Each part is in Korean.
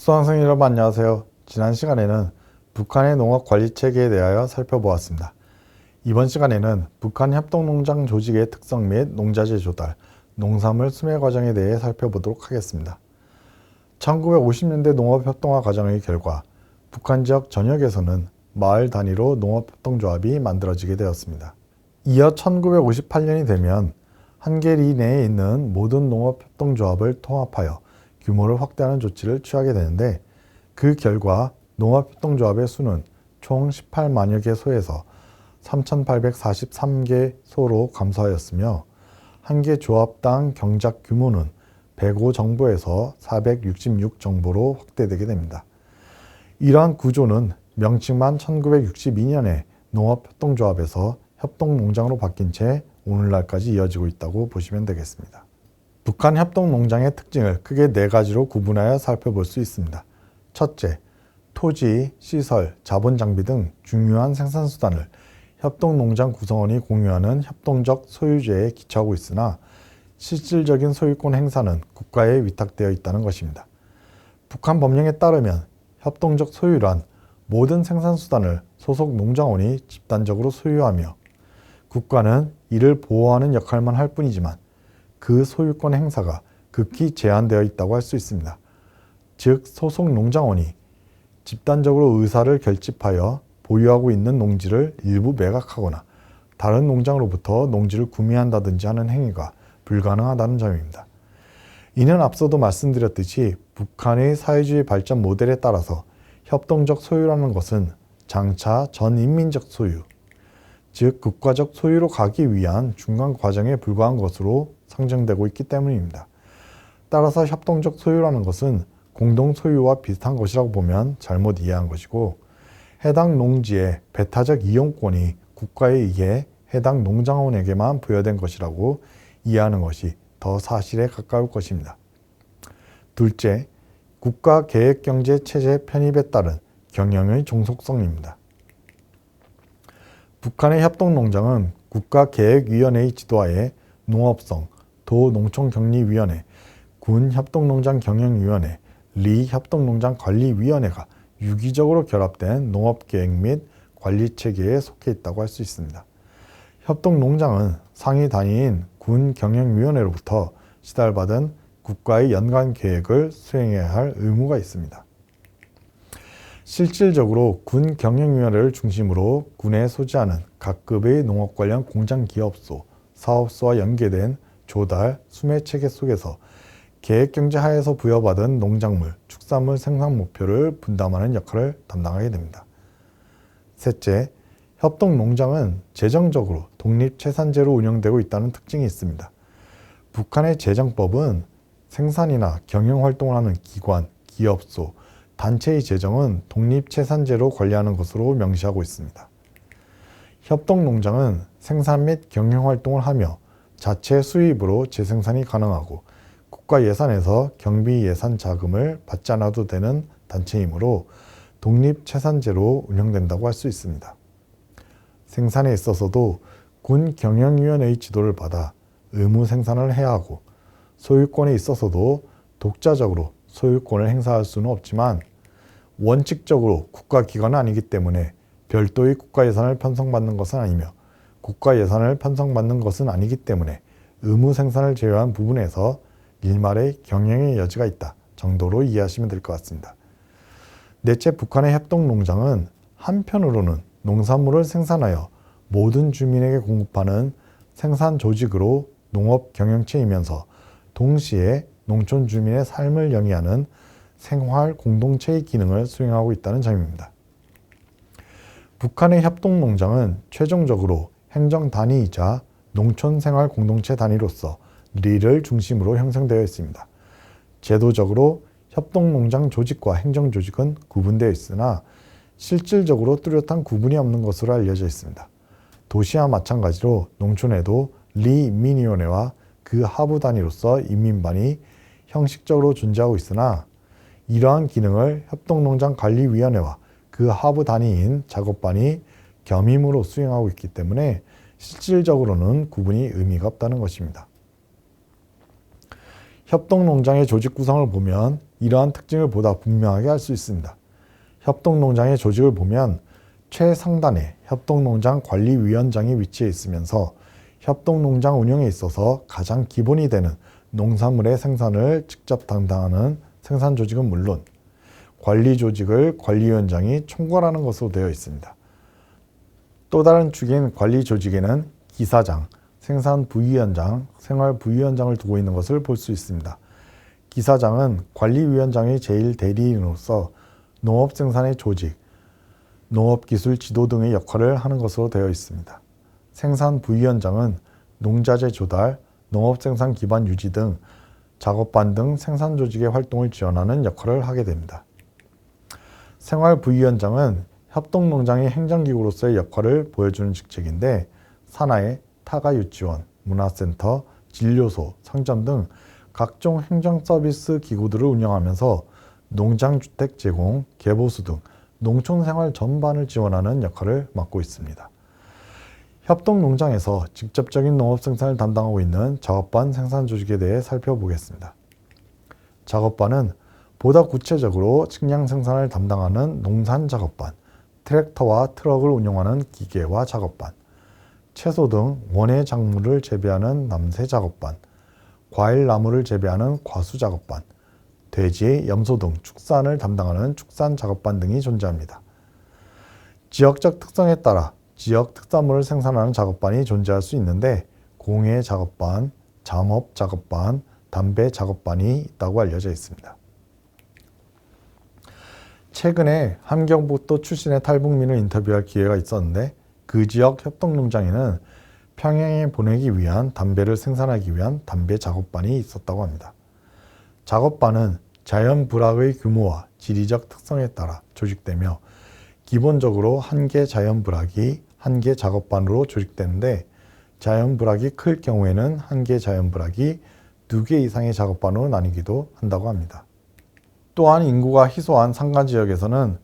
수강생 여러분 안녕하세요. 지난 시간에는 북한의 농업 관리 체계에 대하여 살펴보았습니다. 이번 시간에는 북한 협동농장 조직의 특성 및 농자재 조달, 농산물 수매 과정에 대해 살펴보도록 하겠습니다. 1950년대 농업협동화 과정의 결과 북한 지역 전역에서는 마을 단위로 농업협동조합이 만들어지게 되었습니다. 이어 1958년이 되면 한계리 내에 있는 모든 농업협동조합을 통합하여 규모를 확대하는 조치를 취하게 되는데, 그 결과 농업협동조합의 수는 총 18만여 개소에서 3,843개소로 감소하였으며, 한 개 조합당 경작 규모는 105정보에서 466정보로 확대되게 됩니다. 이러한 구조는 명칭만 1962년에 농업협동조합에서 협동농장으로 바뀐 채 오늘날까지 이어지고 있다고 보시면 되겠습니다. 북한 협동농장의 특징을 크게 4가지로 구분하여 살펴볼 수 있습니다. 첫째, 토지, 시설, 자본 장비 등 중요한 생산수단을 협동농장 구성원이 공유하는 협동적 소유제에 기초하고 있으나 실질적인 소유권 행사는 국가에 위탁되어 있다는 것입니다. 북한 법령에 따르면 협동적 소유란 모든 생산수단을 소속 농장원이 집단적으로 소유하며 국가는 이를 보호하는 역할만 할 뿐이지만 그 소유권 행사가 극히 제한되어 있다고 할 수 있습니다. 즉, 소속 농장원이 집단적으로 의사를 결집하여 보유하고 있는 농지를 일부 매각하거나 다른 농장으로부터 농지를 구매한다든지 하는 행위가 불가능하다는 점입니다. 이는 앞서도 말씀드렸듯이 북한의 사회주의 발전 모델에 따라서 협동적 소유라는 것은 장차 전인민적 소유, 즉 국가적 소유로 가기 위한 중간 과정에 불과한 것으로 상정되고 있기 때문입니다. 따라서 협동적 소유라는 것은 공동 소유와 비슷한 것이라고 보면 잘못 이해한 것이고, 해당 농지의 배타적 이용권이 국가에 의해 해당 농장원에게만 부여된 것이라고 이해하는 것이 더 사실에 가까울 것입니다. 둘째, 국가계획경제체제 편입에 따른 경영의 종속성입니다. 북한의 협동농장은 국가계획위원회의 지도하에 농업성, 도농촌격리위원회, 군협동농장경영위원회, 리협동농장관리위원회가 유기적으로 결합된 농업계획 및 관리체계에 속해 있다고 할 수 있습니다. 협동농장은 상위 단위인 군경영위원회로부터 지달받은 국가의 연간 계획을 수행해야 할 의무가 있습니다. 실질적으로 군경영위원회를 중심으로 군에 소지하는 각급의 농업 관련 공장 기업소, 사업소와 연계된 조달, 수매체계 속에서 계획경제 하에서 부여받은 농작물, 축산물 생산 목표를 분담하는 역할을 담당하게 됩니다. 셋째, 협동농장은 재정적으로 독립채산제로 운영되고 있다는 특징이 있습니다. 북한의 재정법은 생산이나 경영활동을 하는 기관, 기업소, 단체의 재정은 독립채산제로 관리하는 것으로 명시하고 있습니다. 협동농장은 생산 및 경영활동을 하며 자체 수입으로 재생산이 가능하고 국가 예산에서 경비 예산 자금을 받지 않아도 되는 단체이므로 독립채산제로 운영된다고 할 수 있습니다. 생산에 있어서도 군경영위원회의 지도를 받아 의무 생산을 해야 하고, 소유권에 있어서도 독자적으로 소유권을 행사할 수는 없지만 원칙적으로 국가기관은 아니기 때문에 별도의 국가 예산을 편성받는 것은 아니며 국가 예산을 편성받는 것은 아니기 때문에 의무 생산을 제외한 부분에서 일말의 경영의 여지가 있다 정도로 이해하시면 될 것 같습니다. 넷째, 북한의 협동농장은 한편으로는 농산물을 생산하여 모든 주민에게 공급하는 생산 조직으로 농업 경영체이면서 동시에 농촌 주민의 삶을 영위하는 생활 공동체의 기능을 수행하고 있다는 점입니다. 북한의 협동농장은 최종적으로 행정단위이자 농촌생활 공동체 단위로서 리를 중심으로 형성되어 있습니다. 제도적으로 협동농장 조직과 행정조직은 구분되어 있으나 실질적으로 뚜렷한 구분이 없는 것으로 알려져 있습니다. 도시와 마찬가지로 농촌에도 리민위원회와 그 하부 단위로서 인민반이 형식적으로 존재하고 있으나 이러한 기능을 협동농장관리위원회와 그 하부 단위인 작업반이 겸임으로 수행하고 있기 때문에 실질적으로는 구분이 의미가 없다는 것입니다. 협동농장의 조직 구성을 보면 이러한 특징을 보다 분명하게 알 수 있습니다. 협동농장의 조직을 보면 최상단에 협동농장 관리위원장이 위치해 있으면서 협동농장 운영에 있어서 가장 기본이 되는 농산물의 생산을 직접 담당하는 생산조직은 물론 관리조직을 관리위원장이 총괄하는 것으로 되어 있습니다. 또 다른 축인 관리조직에는 기사장, 생산부위원장, 생활부위원장을 두고 있는 것을 볼 수 있습니다. 기사장은 관리위원장의 제1대리인으로서 농업생산의 조직, 농업기술 지도 등의 역할을 하는 것으로 되어 있습니다. 생산부위원장은 농자재 조달, 농업생산 기반 유지 등 작업반 등 생산조직의 활동을 지원하는 역할을 하게 됩니다. 생활부위원장은 협동농장의 행정기구로서의 역할을 보여주는 직책인데 산하의 타가유치원, 문화센터, 진료소, 상점 등 각종 행정서비스 기구들을 운영하면서 농장주택 제공, 개보수 등 농촌생활 전반을 지원하는 역할을 맡고 있습니다. 협동농장에서 직접적인 농업생산을 담당하고 있는 작업반 생산조직에 대해 살펴보겠습니다. 작업반은 보다 구체적으로 식량 생산을 담당하는 농산작업반, 트랙터와 트럭을 운영하는 기계화 작업반, 채소 등 원예 작물을 재배하는 남새작업반, 과일 나무를 재배하는 과수작업반, 돼지, 염소 등 축산을 담당하는 축산작업반 등이 존재합니다. 지역적 특성에 따라 지역 특산물을 생산하는 작업반이 존재할 수 있는데 공예 작업반, 잠업 작업반, 담배 작업반이 있다고 알려져 있습니다. 최근에 함경북도 출신의 탈북민을 인터뷰할 기회가 있었는데 그 지역 협동농장에는 평양에 보내기 위한 담배를 생산하기 위한 담배 작업반이 있었다고 합니다. 작업반은 자연 불황의 규모와 지리적 특성에 따라 조직되며 기본적으로 한 개 자연 불황이 한 개 작업반으로 조직되는데 자연 불황이 클 경우에는 한 개 자연 불황이 2개 이상의 작업반으로 나뉘기도 한다고 합니다. 또한 인구가 희소한 산간지역에서는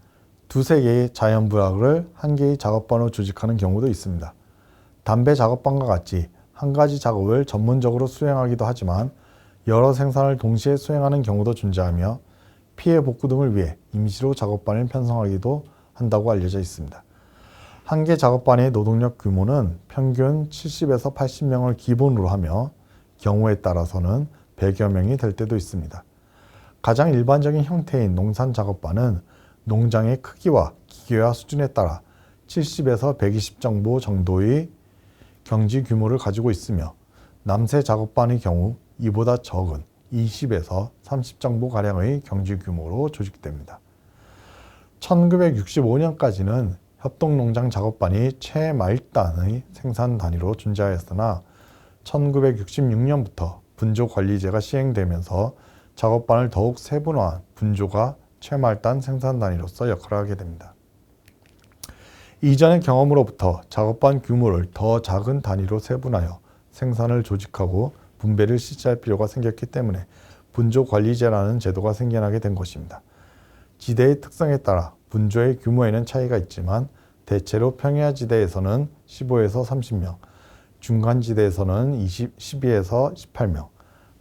2~3개의 자연 불황을 한 개의 작업반으로 조직하는 경우도 있습니다. 담배 작업반과 같이 한 가지 작업을 전문적으로 수행하기도 하지만 여러 생산을 동시에 수행하는 경우도 존재하며 피해 복구 등을 위해 임시로 작업반을 편성하기도 한다고 알려져 있습니다. 한 개 작업반의 노동력 규모는 평균 70에서 80명을 기본으로 하며 경우에 따라서는 100여 명이 될 때도 있습니다. 가장 일반적인 형태인 농산 작업반은 농장의 크기와 기계화 수준에 따라 70에서 120정보 정도의 경지 규모를 가지고 있으며 남새 작업반의 경우 이보다 적은 20에서 30정보가량의 경지 규모로 조직됩니다. 1965년까지는 협동농장 작업반이 최말단의 생산 단위로 존재하였으나 1966년부터 분조관리제가 시행되면서 작업반을 더욱 세분화한 분조가 최말단 생산 단위로서 역할을 하게 됩니다. 이전의 경험으로부터 작업반 규모를 더 작은 단위로 세분하여 생산을 조직하고 분배를 실시할 필요가 생겼기 때문에 분조관리제라는 제도가 생겨나게 된 것입니다. 지대의 특성에 따라 분조의 규모에는 차이가 있지만 대체로 평야지대에서는 15에서 30명, 중간지대에서는 12에서 18명,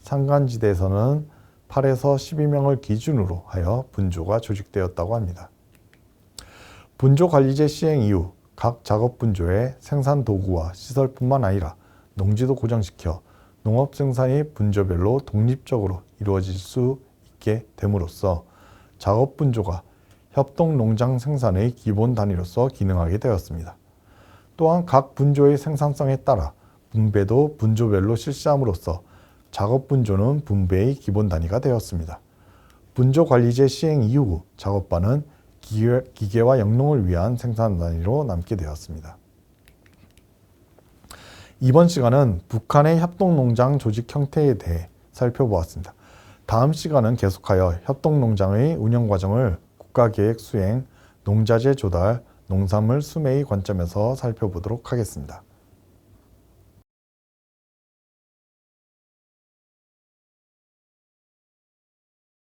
산간지대에서는 8에서 12명을 기준으로 하여 분조가 조직되었다고 합니다. 분조관리제 시행 이후 각 작업분조의 생산 도구와 시설뿐만 아니라 농지도 고정시켜 농업생산이 분조별로 독립적으로 이루어질 수 있게 됨으로써 작업분조가 협동농장 생산의 기본 단위로서 기능하게 되었습니다. 또한 각 분조의 생산성에 따라 분배도 분조별로 실시함으로써 작업분조는 분배의 기본 단위가 되었습니다. 분조관리제 시행 이후 작업반은 기계와 영농을 위한 생산 단위로 남게 되었습니다. 이번 시간은 북한의 협동농장 조직 형태에 대해 살펴보았습니다. 다음 시간은 계속하여 협동농장의 운영 과정을 국가계획 수행, 농자재 조달, 농산물 수매의 관점에서 살펴보도록 하겠습니다.